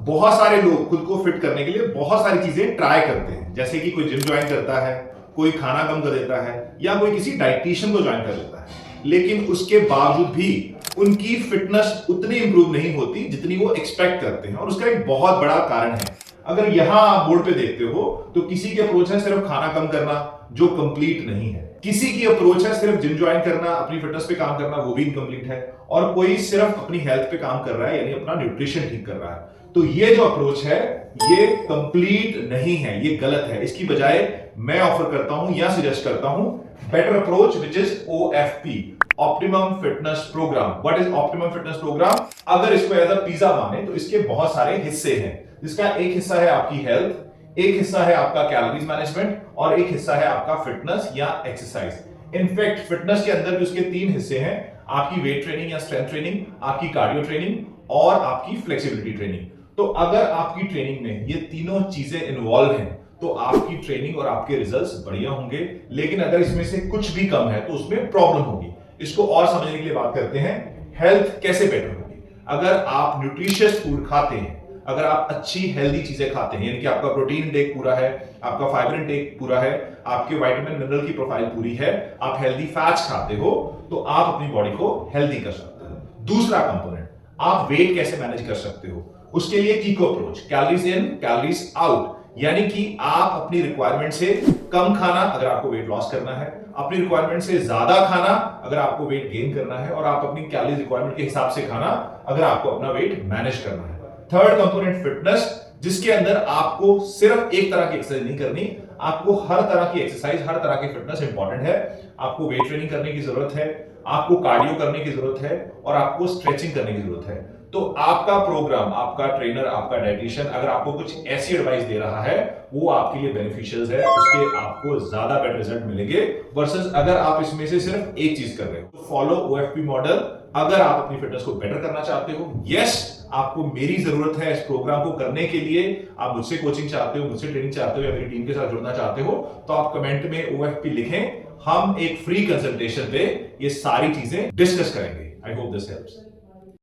बहुत सारे लोग खुद को फिट करने के लिए बहुत सारी चीजें ट्राई करते हैं, जैसे कि कोई जिम ज्वाइन करता है, कोई खाना कम कर देता है, या कोई किसी डाइटिशियन को ज्वाइन कर लेता है, लेकिन उसके बावजूद भी उनकी फिटनेस उतनी इंप्रूव नहीं होती जितनी वो एक्सपेक्ट करते हैं। और उसका एक बहुत बड़ा कारण है, अगर यहां आप बोर्ड पे देखते हो तो किसी की अप्रोच है सिर्फ खाना कम करना, जो कंप्लीट नहीं है। किसी की अप्रोच है सिर्फ जिम ज्वाइन करना, अपनी फिटनेस पे काम करना, वो भी इनकम्प्लीट है। और कोई सिर्फ अपनी हेल्थ पे काम कर रहा है, यानी अपना न्यूट्रिशन ठीक कर रहा है। तो ये जो अप्रोच है ये कंप्लीट नहीं है, ये गलत है। इसकी बजाय मैं ऑफर करता हूं या सजेस्ट करता हूं better approach, which is OFP, optimum fitness programme. What is optimum fitness programme? अगर इसको एज अ पिज्जा माने तो इसके बहुत सारे हिस्से हैं, जिसका एक हिस्सा है आपकी हेल्थ, एक हिस्सा है आपका कैलोरीज मैनेजमेंट, और एक हिस्सा है आपका फिटनेस या एक्सरसाइज। इनफैक्ट फिटनेस के अंदर भी उसके 3 हिस्से हैं, आपकी वेट ट्रेनिंग या स्ट्रेंथ ट्रेनिंग, आपकी कार्डियो ट्रेनिंग और आपकी फ्लेक्सिबिलिटी ट्रेनिंग। तो अगर आपकी ट्रेनिंग में ये तीनों चीजें इन्वॉल्व हैं तो आपकी ट्रेनिंग और आपके रिजल्ट्स बढ़िया होंगे। लेकिन अगर इसमें से कुछ भी कम है तो उसमें प्रॉब्लम होगी। इसको और समझने के लिए बात करते हैं, हेल्थ कैसे बेटर होगी। अगर आप न्यूट्रिशियस फूड खाते हैं, अगर आप अच्छी हेल्दी चीजें खाते हैं, यानी कि आपका प्रोटीन इंटेक पूरा है, आपका फाइबर इंटेक पूरा है, आपके विटामिन मिनरल की प्रोफाइल पूरी है, आप हेल्दी फैट्स खाते हो, तो आप अपनी बॉडी को हेल्दी कर सकते हो। दूसरा कंपोनेंट, आप वेट कैसे मैनेज कर सकते हो। उसके लिए कीको approach, calories in calories out, यानी कि आप अपनी रिक्वायरमेंट से कम खाना अगर आपको वेट लॉस करना है, अपनी रिक्वायरमेंट से ज्यादा खाना अगर आपको वेट गेन करना है, और आप अपनी कैलोरीज रिक्वायरमेंट के हिसाब से खाना अगर आपको अपना वेट मैनेज करना है। थर्ड कंपोनेंट फिटनेस, जिसके अंदर आपको सिर्फ एक तरह की एक्सरसाइज नहीं करनी, आपको हर तरह की एक्सरसाइज, हर तरह की फिटनेस इंपॉर्टेंट है। आपको वेट ट्रेनिंग करने की जरूरत है, आपको कार्डियो करने की जरूरत है, और आपको स्ट्रेचिंग करने की जरूरत है। तो आपका प्रोग्राम, आपका ट्रेनर, आपका डाइटिशियन अगर आपको कुछ ऐसी एडवाइस दे रहा है, वो आपके लिए बेनिफिशियल है, उसके आपको ज्यादा बेटर रिजल्ट मिलेंगे वर्सेस अगर आप इसमें से सिर्फ एक चीज कर रहे हो। फॉलो OFP मॉडल अगर आप अपनी फिटनेस को बेटर करना चाहते हो। यस, आपको मेरी जरूरत है इस प्रोग्राम को करने के लिए। आप मुझसे कोचिंग चाहते हो, मुझसे ट्रेनिंग चाहते हो, या मेरी टीम के साथ जुड़ना चाहते हो, तो आप कमेंट में OFP लिखें। हम एक फ्री कंसल्टेशन पे ये सारी चीजें डिस्कस करेंगे। I hope this helps.